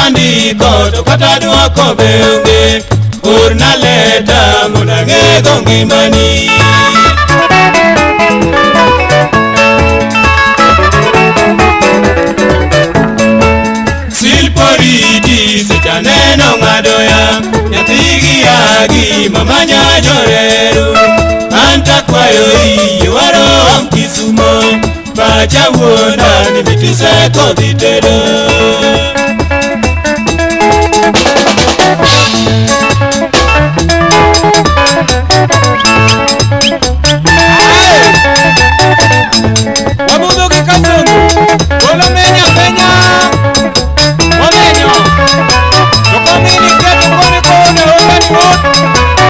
andiko to kata duoko beonge. Orna leta mona ngego ngimani. Silporiti secha neno ng'adoya, nyathigi agi mamanya joreru. Anta kwayo iye waro Kisumo, pacha wuona ni mitise kodhi tedo.